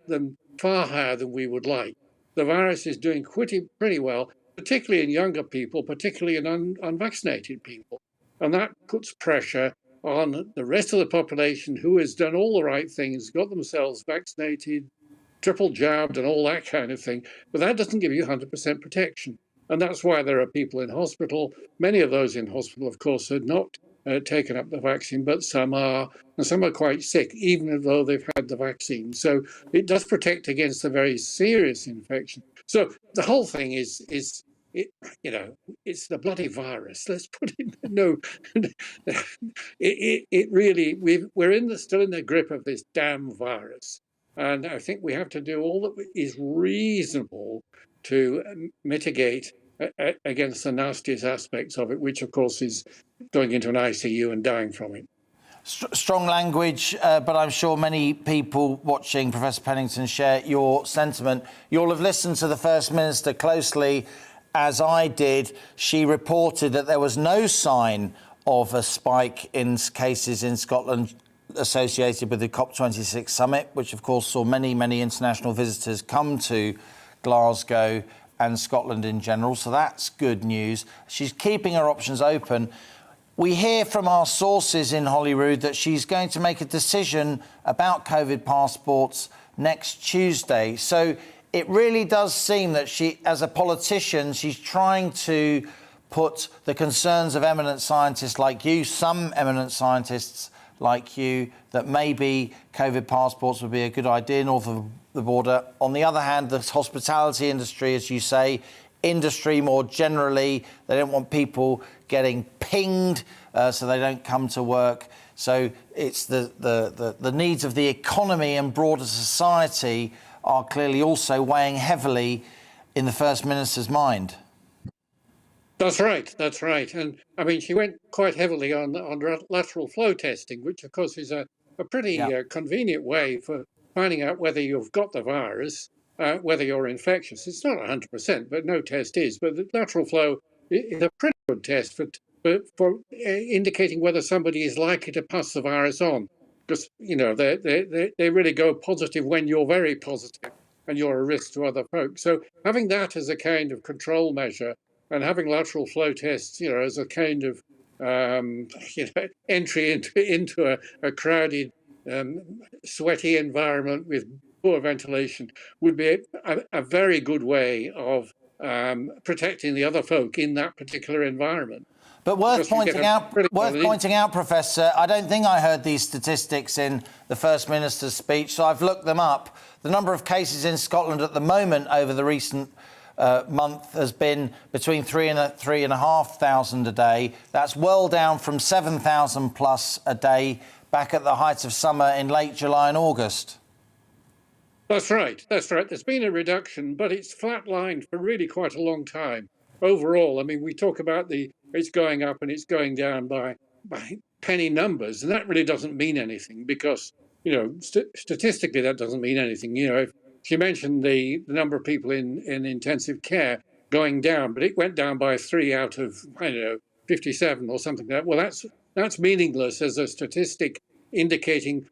higher than we would like. The virus is doing pretty well, particularly in younger people, particularly in unvaccinated people. And that puts pressure on the rest of the population who has done all the right things, got themselves vaccinated, triple jabbed and all that kind of thing. But that doesn't give you 100% protection. And that's why there are people in hospital. Many of those in hospital, of course, had not taken up the vaccine, but some are, and some are quite sick, even though they've had the vaccine. So it does protect against a very serious infection. So the whole thing is it's the bloody virus. Let's put it. It really, we're still in the grip of this damn virus, and I think we have to do all that is reasonable to mitigate against the nastiest aspects of it, which of course is going into an ICU and dying from it. Strong language, but I'm sure many people watching, Professor Pennington, share your sentiment. You'll have listened to the First Minister closely, as I did. She reported that there was no sign of a spike in cases in Scotland associated with the COP26 summit, which of course saw many, many international visitors come to Glasgow and Scotland in general. So that's good news. She's keeping her options open. We hear from our sources in Holyrood that she's going to make a decision about COVID passports next Tuesday. So it really does seem that she, as a politician, she's trying to put the concerns of eminent scientists like you, some eminent scientists like you, that maybe COVID passports would be a good idea north of the border. On the other hand, the hospitality industry, as you say, industry more generally, they don't want people getting pinged, so they don't come to work. So it's the needs of the economy and broader society are clearly also weighing heavily in the First Minister's mind. That's right. And I mean, she went quite heavily on lateral flow testing, which of course is a pretty convenient way for finding out whether you've got the virus, whether you're infectious. It's not 100%, but no test is. But the lateral flow is a pretty good test for indicating whether somebody is likely to pass the virus on. Because, they really go positive when you're very positive and you're a risk to other folks. So having that as a kind of control measure and having lateral flow tests, as a kind of, entry into a crowded, sweaty environment with poor ventilation would be a very good way of protecting the other folk in that particular environment. But worth pointing out, Professor, I don't think I heard these statistics in the First Minister's speech, so I've looked them up. The number of cases in Scotland at the moment over the recent month has been between 3,000 and 3,500 a day. That's well down from 7,000 plus a day back at the height of summer in late July and August. That's right. That's right. There's been a reduction, but it's flatlined for really quite a long time. Overall, I mean, we talk about it's going up and it's going down by penny numbers, and that really doesn't mean anything because, statistically, that doesn't mean anything. If you mentioned the number of people in intensive care going down, but it went down by 3 out of, 57 or something like that. Well, that's meaningless as a statistic indicating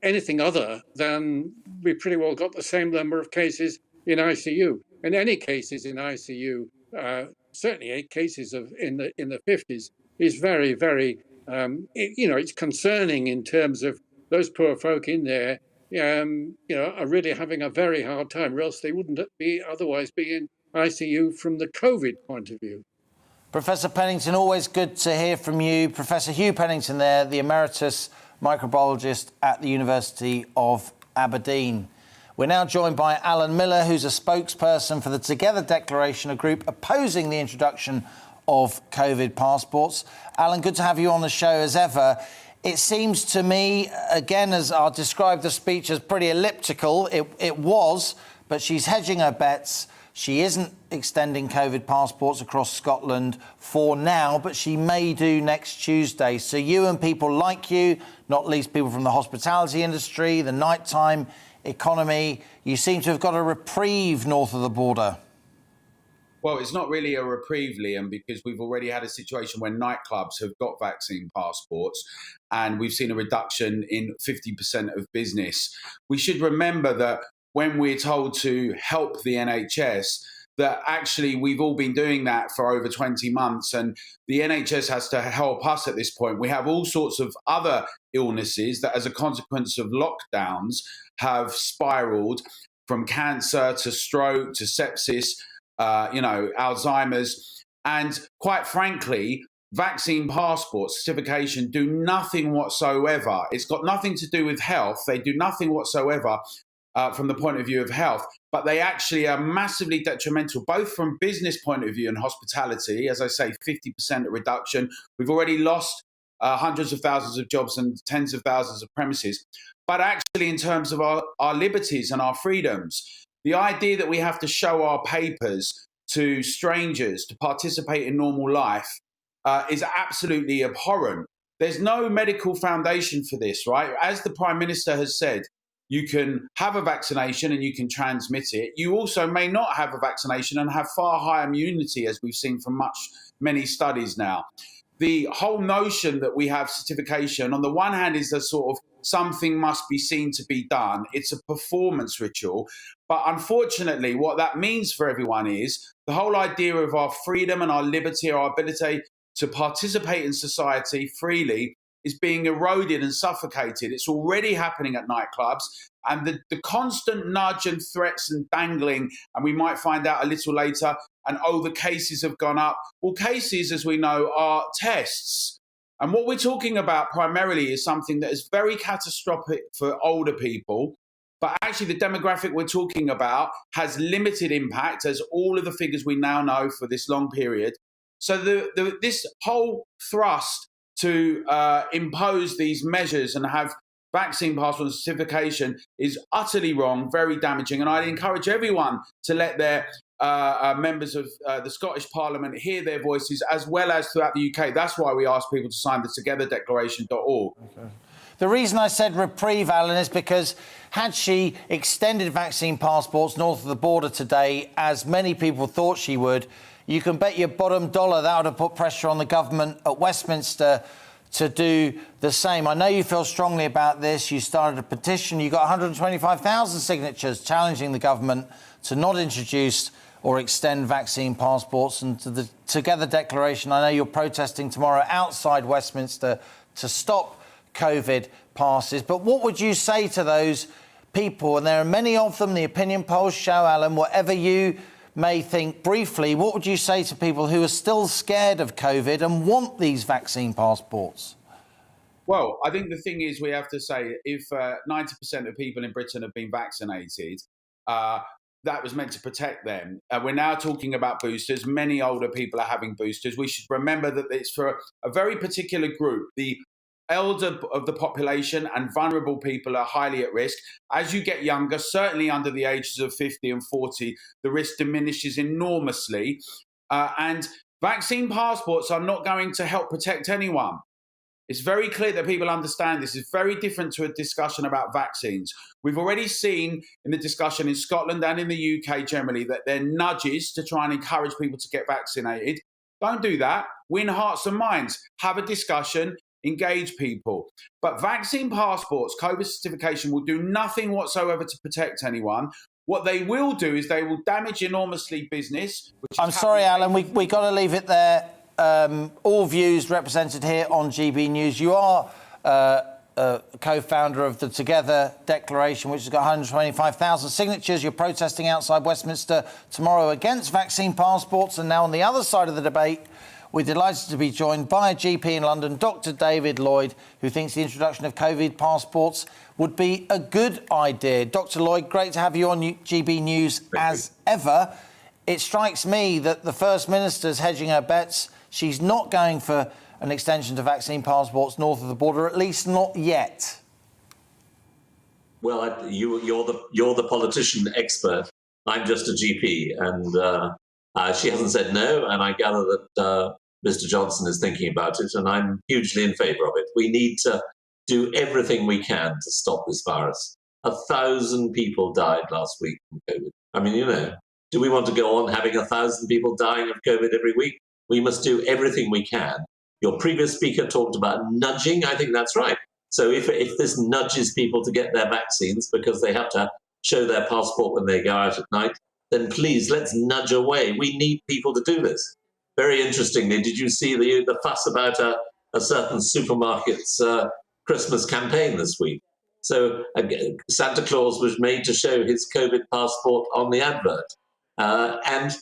anything other than we pretty well got the same number of cases in ICU. And any cases in ICU, certainly 8 cases in the 50s, is very, very, it's concerning in terms of those poor folk in there, are really having a very hard time, or else they wouldn't otherwise be in ICU from the COVID point of view. Professor Pennington, always good to hear from you. Professor Hugh Pennington there, the emeritus microbiologist at the University of Aberdeen. We're now joined by Alan Miller, who's a spokesperson for the Together Declaration, a group opposing the introduction of COVID passports. Alan, good to have you on the show as ever. It seems to me, again, as I'll describe the speech as pretty elliptical, it was, but she's hedging her bets. She isn't extending COVID passports across Scotland for now, but she may do next Tuesday. So you and people like you, not least people from the hospitality industry, the nighttime economy, you seem to have got a reprieve north of the border. Well, it's not really a reprieve, Liam, because we've already had a situation where nightclubs have got vaccine passports and we've seen a reduction in 50% of business. We should remember that when we're told to help the NHS, that actually we've all been doing that for over 20 months and the NHS has to help us at this point. We have all sorts of other illnesses that as a consequence of lockdowns have spiraled from cancer to stroke to sepsis, Alzheimer's. And quite frankly, vaccine passport certification do nothing whatsoever. It's got nothing to do with health. They do nothing whatsoever from the point of view of health, but they actually are massively detrimental, both from business point of view and hospitality. As I say, 50% reduction. We've already lost hundreds of thousands of jobs and tens of thousands of premises. But actually, in terms of our liberties and our freedoms, the idea that we have to show our papers to strangers to participate in normal life is absolutely abhorrent. There's no medical foundation for this, right? As the Prime Minister has said, you can have a vaccination and you can transmit it. You also may not have a vaccination and have far higher immunity, as we've seen from many studies now. The whole notion that we have certification, on the one hand, is a sort of something must be seen to be done. It's a performance ritual. But unfortunately, what that means for everyone is the whole idea of our freedom and our liberty, our ability to participate in society freely is being eroded and suffocated. It's already happening at nightclubs. And the constant nudge and threats and dangling, and we might find out a little later, and the cases have gone up. Well, cases, as we know, are tests. And what we're talking about primarily is something that is very catastrophic for older people. But actually, the demographic we're talking about has limited impact, as all of the figures we now know for this long period. So this whole thrust to impose these measures and have vaccine passport certification is utterly wrong, very damaging. And I'd encourage everyone to let their members of the Scottish Parliament hear their voices, as well as throughout the UK. That's why we ask people to sign the togetherdeclaration.org. Okay. The reason I said reprieve, Alan, is because had she extended vaccine passports north of the border today, as many people thought she would, you can bet your bottom dollar that would have put pressure on the government at Westminster to do the same. I know you feel strongly about this. You started a petition. You got 125,000 signatures challenging the government to not introduce or extend vaccine passports. And to the Together Declaration, I know you're protesting tomorrow outside Westminster to stop COVID passes. But what would you say to those people? And there are many of them. The opinion polls show, Alan, whatever you may think briefly, what would you say to people who are still scared of COVID and want these vaccine passports? Well, I think the thing is, we have to say, if 90% of people in Britain have been vaccinated, that was meant to protect them. We're now talking about boosters. Many older people are having boosters. We should remember that it's for a very particular group. The elder of the population and vulnerable people are highly at risk. As you get younger, certainly under the ages of 50 and 40, the risk diminishes enormously. And vaccine passports are not going to help protect anyone. It's very clear that people understand this is very different to a discussion about vaccines. We've already seen in the discussion in Scotland and in the UK generally that there are nudges to try and encourage people to get vaccinated. Don't do that. Win hearts and minds. Have a discussion. Engage people. But vaccine passports, COVID certification will do nothing whatsoever to protect anyone. What they will do is they will damage enormously business. I'm sorry, Alan, we got to leave it there. All views represented here on GB News. You are co-founder of the Together Declaration, which has got 125,000 signatures. You're protesting outside Westminster tomorrow against vaccine passports. And now on the other side of the debate, we're delighted to be joined by a GP in London, Dr. David Lloyd, who thinks the introduction of COVID passports would be a good idea. Dr. Lloyd, great to have you on GB News as ever. It strikes me that the First Minister's hedging her bets. She's not going for an extension to vaccine passports north of the border, at least not yet. Well, you're the politician expert. I'm just a GP, and she hasn't said no. And I gather that Mr. Johnson is thinking about it, and I'm hugely in favour of it. We need to do everything we can to stop this virus. 1,000 people died last week from COVID. I mean, do we want to go on having 1,000 people dying of COVID every week? We must do everything we can. Your previous speaker talked about nudging. I think that's right. So if this nudges people to get their vaccines because they have to show their passport when they go out at night, then please, let's nudge away. We need people to do this. Very interestingly, did you see the fuss about a certain supermarket's Christmas campaign this week? So Santa Claus was made to show his COVID passport on the advert. And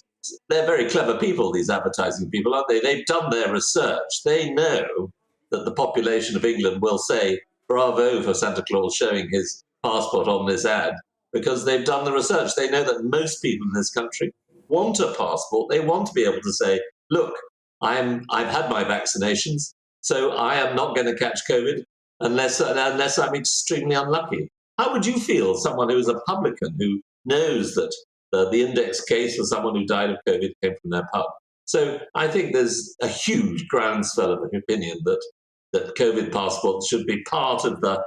they're very clever people, these advertising people, aren't they? They've done their research. They know that the population of England will say, bravo for Santa Claus showing his passport on this ad, because they've done the research. They know that most people in this country want a passport. They want to be able to say, look, I've had my vaccinations, so I am not going to catch COVID unless I'm extremely unlucky. How would you feel, someone who is a publican who knows that the index case for someone who died of COVID came from their pub? So I think there's a huge groundswell of opinion that COVID passports should be part of the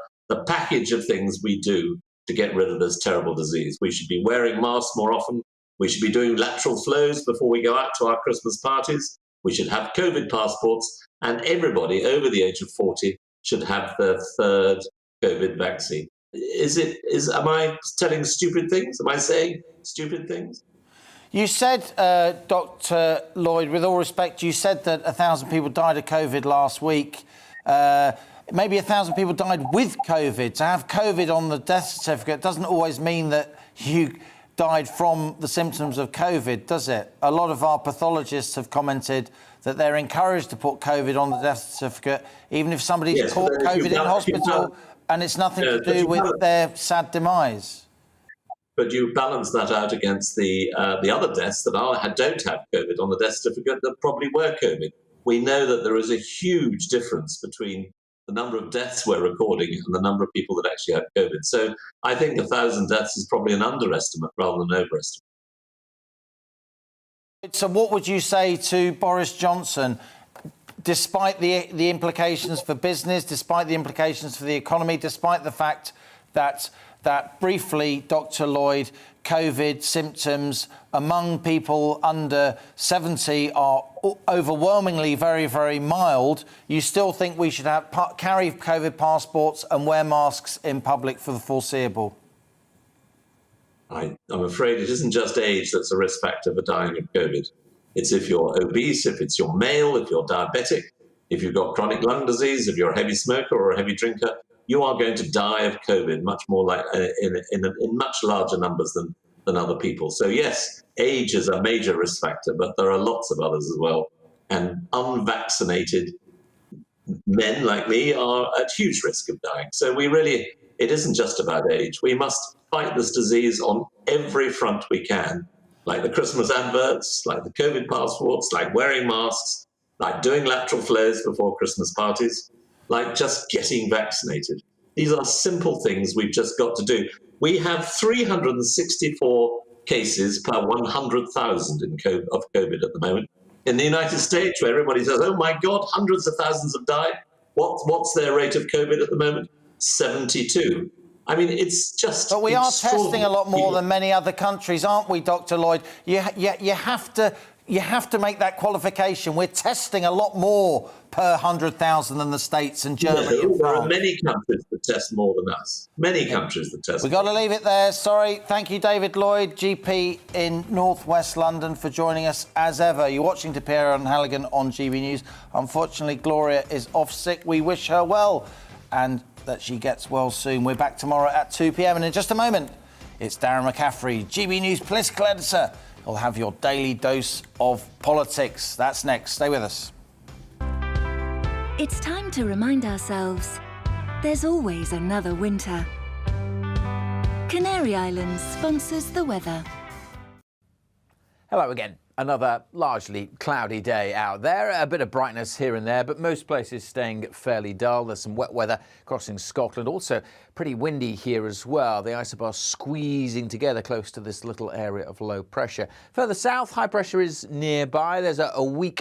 package of things we do to get rid of this terrible disease. We should be wearing masks more often. We should be doing lateral flows before we go out to our Christmas parties. We should have COVID passports, and everybody over the age of 40 should have their third COVID vaccine. Am I telling stupid things? Am I saying stupid things? You said, Dr. Lloyd, with all respect, you said that 1,000 people died of COVID last week. Maybe 1,000 people died with COVID. To have COVID on the death certificate doesn't always mean that you died from the symptoms of COVID, does it? A lot of our pathologists have commented that they're encouraged to put COVID on the death certificate, even if somebody's caught COVID in hospital and it's nothing to do with their sad demise. But you balance that out against the other deaths that don't have COVID on the death certificate that probably were COVID. We know that there is a huge difference between the number of deaths we're recording and the number of people that actually had COVID. So I think 1,000 deaths is probably an underestimate rather than an overestimate. So what would you say to Boris Johnson, despite the implications for business, despite the implications for the economy, despite the fact that briefly, Dr. Lloyd, COVID symptoms among people under 70 are overwhelmingly very, very mild, you still think we should carry COVID passports and wear masks in public for the foreseeable? I'm afraid it isn't just age that's a risk factor for dying of COVID. It's if you're obese, if it's your male, if you're diabetic, if you've got chronic lung disease, if you're a heavy smoker or a heavy drinker, you are going to die of COVID much more like in much larger numbers than other people. So yes, age is a major risk factor, but there are lots of others as well. And unvaccinated men like me are at huge risk of dying. So it isn't just about age. We must fight this disease on every front we can, like the Christmas adverts, like the COVID passports, like wearing masks, like doing lateral flows before Christmas parties, like just getting vaccinated. These are simple things we've just got to do. We have 364 cases per 100,000 of COVID at the moment. In the United States, where everybody says, oh my God, hundreds of thousands have died, what's their rate of COVID at the moment? 72. I mean, it's just. But we are testing a lot more than many other countries, aren't we, Dr. Lloyd? You have to make that qualification. We're testing a lot more per 100,000 than the States and Germany. No, there are many countries that test more than us. Many countries that test. We've got to leave it there. Sorry. Thank you, David Lloyd, GP in North West London, for joining us as ever. You're watching Piero and Halligan on GB News. Unfortunately, Gloria is off sick. We wish her well and that she gets well soon. We're back tomorrow at 2 p.m. and in just a moment, it's Darren McCaffrey, GB News political editor. He'll have your daily dose of politics. That's next. Stay with us. It's time to remind ourselves there's always another winter. Canary Islands sponsors the weather. Hello again. Another largely cloudy day out there. A bit of brightness here and there, but most places staying fairly dull. There's some wet weather crossing Scotland. Also pretty windy here as well. The isobars squeezing together close to this little area of low pressure. Further south, high pressure is nearby. There's a weak